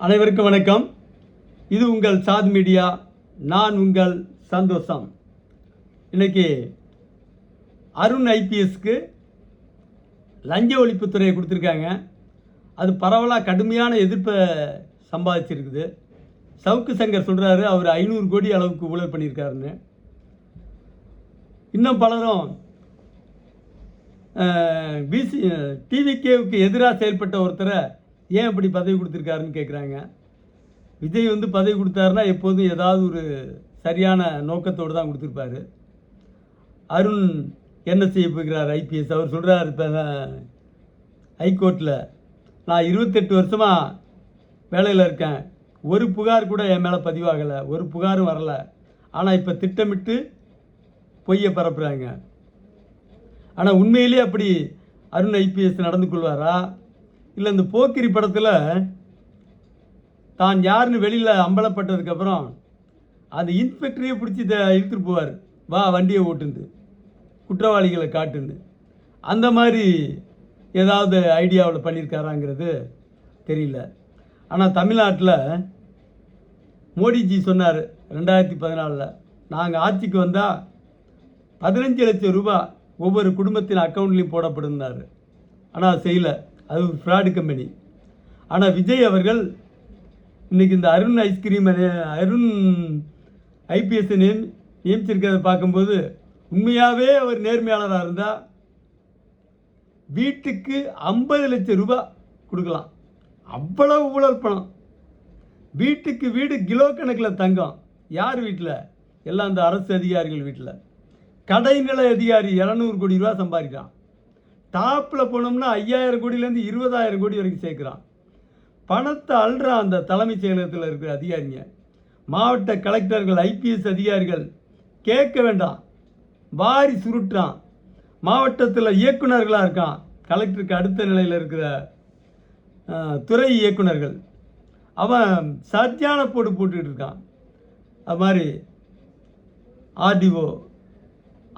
அனைவருக்கும் வணக்கம். இது உங்கள் சாத் மீடியா. நான் உங்கள் சந்தோஷம். இன்னைக்கு அருண் ஐபிஎஸ்க்கு லஞ்ச ஒழிப்புத்துறையை கொடுத்துருக்காங்க. அது பரவலாக கடுமையான எதிர்ப்பை சம்பாதிச்சிருக்குது. சவுக்கு சங்கர் சொல்கிறாரு அவர் 500 கோடி அளவுக்கு ஊழல் பண்ணியிருக்காருன்னு. இன்னும் பலரும் டிவிகேவுக்கு எதிராக செயல்பட்ட ஒருத்தரை ஏன் இப்படி பதவி கொடுத்துருக்காருன்னு கேட்குறாங்க. விஜய் பதவி கொடுத்தாருன்னா எப்போதும் ஏதாவது ஒரு சரியான நோக்கத்தோடு தான் கொடுத்துருப்பாரு. அருண் என்ன செய்ய போகிறார் ஐபிஎஸ்? அவர் சொல்கிறார், இப்போ ஹைகோர்ட்டில் நான் 28 வருஷமாக வேலையில் இருக்கேன், ஒரு புகார் கூட என் மேலே பதிவாகலை, ஒரு புகாரும் வரலை. ஆனால் இப்போ திட்டமிட்டு பொய்யை பரப்புகிறாங்க. ஆனால் உண்மையிலே அப்படி அருண் ஐபிஎஸ் நடந்து கொள்வாரா? இல்லை இந்த போக்கிரி படத்தில் தான் யாருன்னு வெளியில் அம்பலப்பட்டதுக்கப்புறம் அந்த இன்ஸ்பெக்டரையே பிடிச்சி இழுத்துட்டு போவார், வா வண்டியை ஓட்டுந்து குற்றவாளிகளை காட்டுன்னு. அந்த மாதிரி ஏதாவது ஐடியாவில் பண்ணியிருக்காராங்கிறது தெரியல. ஆனால் தமிழ்நாட்டில் மோடிஜி சொன்னார் 2014, நாங்கள் ஆட்சிக்கு வந்தால் 15 லட்சம் ரூபாய் ஒவ்வொரு குடும்பத்தின் அக்கௌண்ட்லேயும் போடப்படுனார். ஆனால் செய்யலை, அது ஒரு ஃப்ராடு கம்பெனி. ஆனால் விஜய் அவர்கள் இன்றைக்கி இந்த அருண் ஐபிஎஸ் நியமிச்சிருக்கிறத பார்க்கும்போது உண்மையாகவே அவர் நேர்மையாளராக இருந்தால் வீட்டுக்கு 50 லட்சம் ரூபாய் கொடுக்கலாம். அவ்வளவு ஊழல் பணம். வீட்டுக்கு வீடு கிலோ கணக்கில் தங்கம். யார் வீட்டில்? எல்லாம் அந்த அரசு அதிகாரிகள் வீட்டில். கடைநிலை அதிகாரி 200 கோடி ரூபா சம்பாதிக்கிறான். டாப்பில் போனோம்னா 5000 கோடியிலேருந்து 20,000 கோடி வரைக்கும் சேர்க்குறான். பணத்தை அள்ளுறான் அந்த தலைமைச் செயலகத்தில் இருக்கிற அதிகாரிங்க. மாவட்ட கலெக்டர்கள், ஐபிஎஸ் அதிகாரிகள் கேட்க வேண்டாம், வாரி சுருட்டான். மாவட்டத்தில் இயக்குநர்களாக இருக்கான், கலெக்டருக்கு அடுத்த நிலையில் இருக்கிற துறை இயக்குநர்கள், அவன் சரியான போட்டுக்கிட்டு இருக்கான். அது மாதிரி ஆர்டிஓ,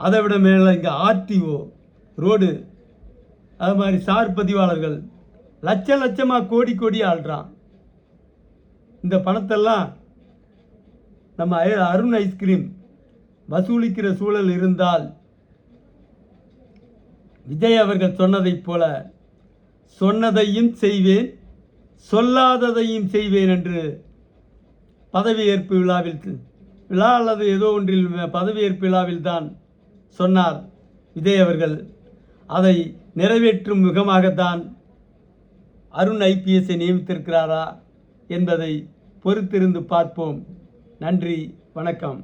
அதை விட மேலே இங்கே ஆர்டிஓ ரோடு, அது மாதிரி சார் பதிவாளர்கள் லட்சமாக கோடி ஆள்றான். இந்த பணத்தெல்லாம் நம்ம அருண் ஐஸ்கிரீம் வசூலிக்கிற சூழல் இருந்தால் விஜய் அவர்கள் சொன்னதைப் போல சொன்னதையும் செய்வேன், சொல்லாததையும் செய்வேன் என்று பதவியேற்பு விழா அல்லது ஏதோ ஒன்றில் பதவியேற்பு விழாவில் தான் சொன்னார் விஜய் அவர்கள். அதை நிறைவேற்றும் முகமாகத்தான் அருண் ஐபிஎஸ்ஸை நியமித்திருக்கிறாரா என்பதை பொறுத்திருந்து பார்ப்போம். நன்றி, வணக்கம்.